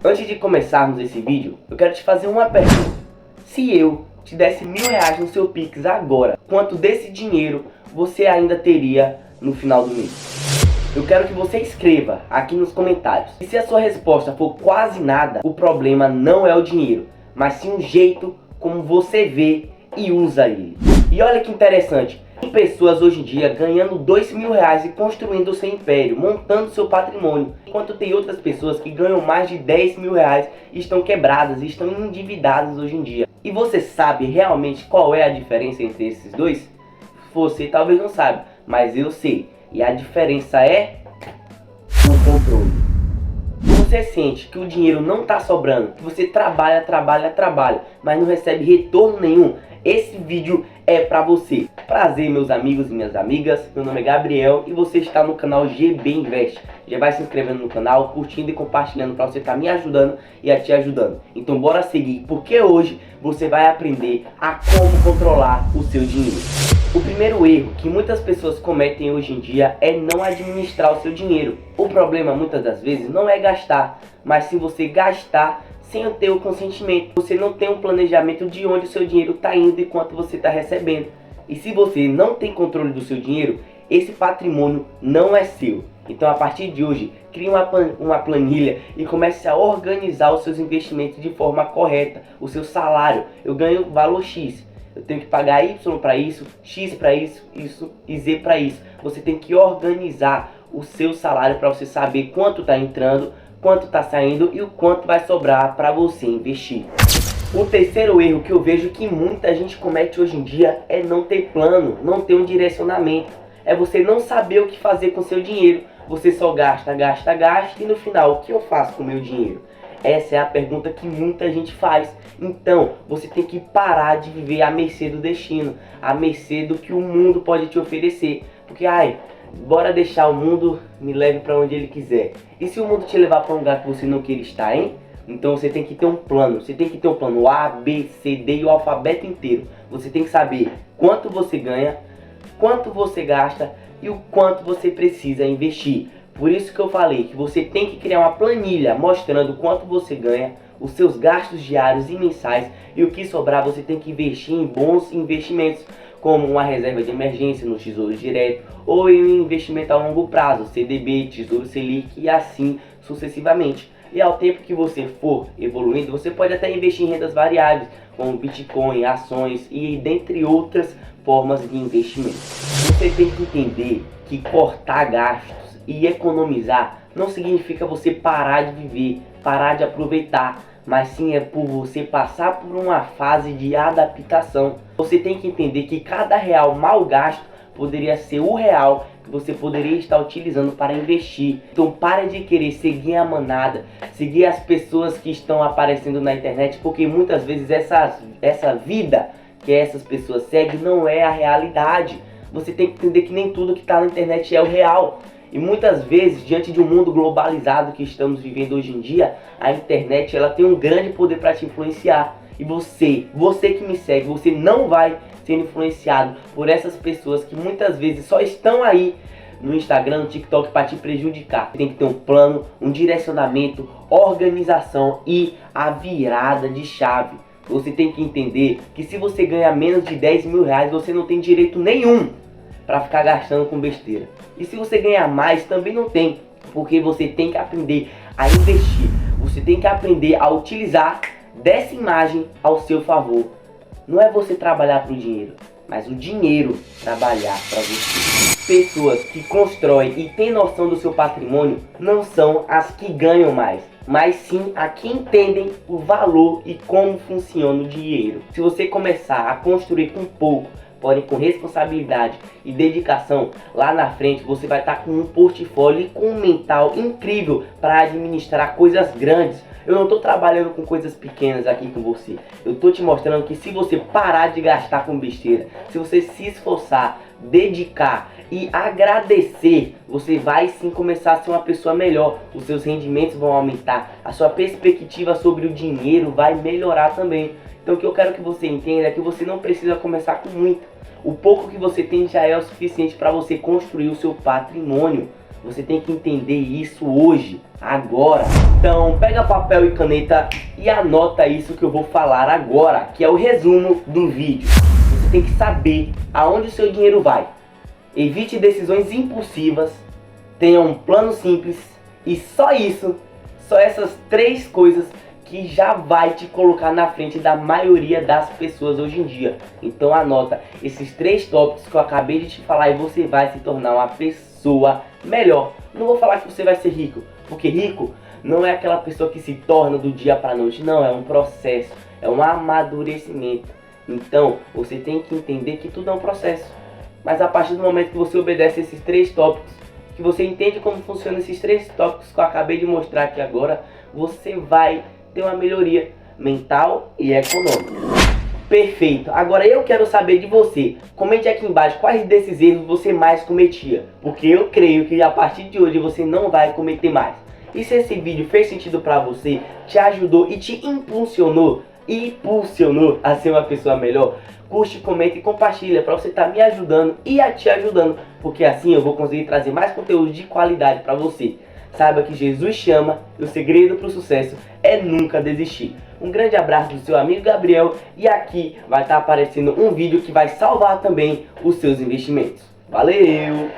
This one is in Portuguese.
Antes de começarmos esse vídeo, eu quero te fazer uma pergunta. Se eu te desse R$ 1.000 no seu Pix agora, quanto desse dinheiro você ainda teria no final do mês? Eu quero que você escreva aqui nos comentários. E se a sua resposta for quase nada, o problema não é o dinheiro, mas sim o jeito como você vê e usa ele. E olha que interessante, tem pessoas hoje em dia ganhando R$ 2.000 e construindo o seu império, montando seu patrimônio, enquanto tem outras pessoas que ganham mais de R$ 10.000 e estão quebradas e estão endividadas hoje em dia. E você sabe realmente qual é a diferença entre esses dois? Você talvez não saiba, mas eu sei. E a diferença é o controle. Você sente que o dinheiro não está sobrando, que você trabalha, mas não recebe retorno nenhum, esse vídeo é para você. Prazer, meus amigos e minhas amigas, meu nome é Gabriel e você está no canal GB Invest. Já vai se inscrevendo no canal, curtindo e compartilhando para você estar me ajudando e a te ajudando. Então bora seguir, porque hoje você vai aprender a como controlar o seu dinheiro. O primeiro erro que muitas pessoas cometem hoje em dia é não administrar o seu dinheiro. O problema muitas das vezes não é gastar, mas sim você gastar sem ter o consentimento. Você não tem um planejamento de onde o seu dinheiro está indo e quanto você está recebendo. E se você não tem controle do seu dinheiro, esse patrimônio não é seu. Então a partir de hoje, crie uma planilha e comece a organizar os seus investimentos de forma correta. O seu salário, eu ganho valor X. Eu tenho que pagar Y para isso, X para isso e Z para isso. Você tem que organizar o seu salário para você saber quanto está entrando, quanto está saindo e o quanto vai sobrar para você investir. O terceiro erro que eu vejo que muita gente comete hoje em dia é não ter plano, não ter um direcionamento. É você não saber o que fazer com seu dinheiro. Você só gasta e no final, o que eu faço com o meu dinheiro? Essa é a pergunta que muita gente faz. Então, você tem que parar de viver à mercê do destino, à mercê do que o mundo pode te oferecer. Porque, bora deixar o mundo me leve para onde ele quiser. E se o mundo te levar para um lugar que você não queira estar, hein? Então você tem que ter um plano. Você tem que ter um plano A, B, C, D e o alfabeto inteiro. Você tem que saber quanto você ganha, quanto você gasta e o quanto você precisa investir. Por isso que eu falei que você tem que criar uma planilha mostrando quanto você ganha, os seus gastos diários e mensais e o que sobrar você tem que investir em bons investimentos, como uma reserva de emergência no Tesouro Direto ou em um investimento a longo prazo, CDB, Tesouro Selic e assim sucessivamente. E ao tempo que você for evoluindo, você pode até investir em rendas variáveis, como Bitcoin, ações e dentre outras formas de investimento. Você tem que entender que cortar gastos e economizar não significa você parar de viver, parar de aproveitar, mas sim é por você passar por uma fase de adaptação. Você tem que entender que cada real mal gasto poderia ser o real que você poderia estar utilizando para investir. Então pare de querer seguir a manada, seguir as pessoas que estão aparecendo na internet, porque muitas vezes essa vida que essas pessoas seguem não é a realidade. Você tem que entender que nem tudo que está na internet é o real. E muitas vezes, diante de um mundo globalizado que estamos vivendo hoje em dia, a internet ela tem um grande poder para te influenciar. E você que me segue, você não vai ser influenciado por essas pessoas que muitas vezes só estão aí no Instagram, no TikTok para te prejudicar. Você tem que ter um plano, um direcionamento, organização e a virada de chave. Você tem que entender que se você ganha menos de R$ 10.000, você não tem direito nenhum para ficar gastando com besteira. E se você ganhar mais, também não tem, porque você tem que aprender a investir. Você tem que aprender a utilizar dessa imagem ao seu favor. Não é você trabalhar para o dinheiro, mas o dinheiro trabalhar para você. Pessoas que constroem e têm noção do seu patrimônio não são as que ganham mais, mas sim a que entendem o valor e como funciona o dinheiro. Se você começar a construir com pouco, porém com responsabilidade e dedicação, lá na frente você vai estar com um portfólio e com um mental incrível para administrar coisas grandes. Eu não estou trabalhando com coisas pequenas aqui com você. Eu estou te mostrando que se você parar de gastar com besteira, se você se esforçar, dedicar e agradecer, você vai sim começar a ser uma pessoa melhor. Os seus rendimentos vão aumentar, a sua perspectiva sobre o dinheiro vai melhorar também. Então o que eu quero que você entenda é que você não precisa começar com muito. O pouco que você tem já é o suficiente para você construir o seu patrimônio. Você tem que entender isso hoje, agora. Então pega papel e caneta e anota isso que eu vou falar agora, que é o resumo do vídeo. Você tem que saber aonde o seu dinheiro vai. Evite decisões impulsivas, tenha um plano simples e só isso, só essas 3 coisas que já vai te colocar na frente da maioria das pessoas hoje em dia. Então anota esses 3 tópicos que eu acabei de te falar e você vai se tornar uma pessoa melhor. Não vou falar que você vai ser rico, porque rico não é aquela pessoa que se torna do dia para a noite. Não, é um processo, é um amadurecimento. Então você tem que entender que tudo é um processo. Mas a partir do momento que você obedece esses 3 tópicos, que você entende como funcionam esses 3 tópicos que eu acabei de mostrar aqui agora, você vai ter uma melhoria mental e econômica. Perfeito. Agora eu quero saber de você. Comente aqui embaixo quais desses erros você mais cometia, porque eu creio que a partir de hoje você não vai cometer mais. E se esse vídeo fez sentido pra você, te ajudou e te impulsionou a ser uma pessoa melhor, curte, comenta e compartilha para você estar me ajudando e a te ajudando, porque assim eu vou conseguir trazer mais conteúdo de qualidade para você. Saiba que Jesus chama e o segredo para o sucesso é nunca desistir. Um grande abraço do seu amigo Gabriel e aqui vai estar aparecendo um vídeo que vai salvar também os seus investimentos. Valeu!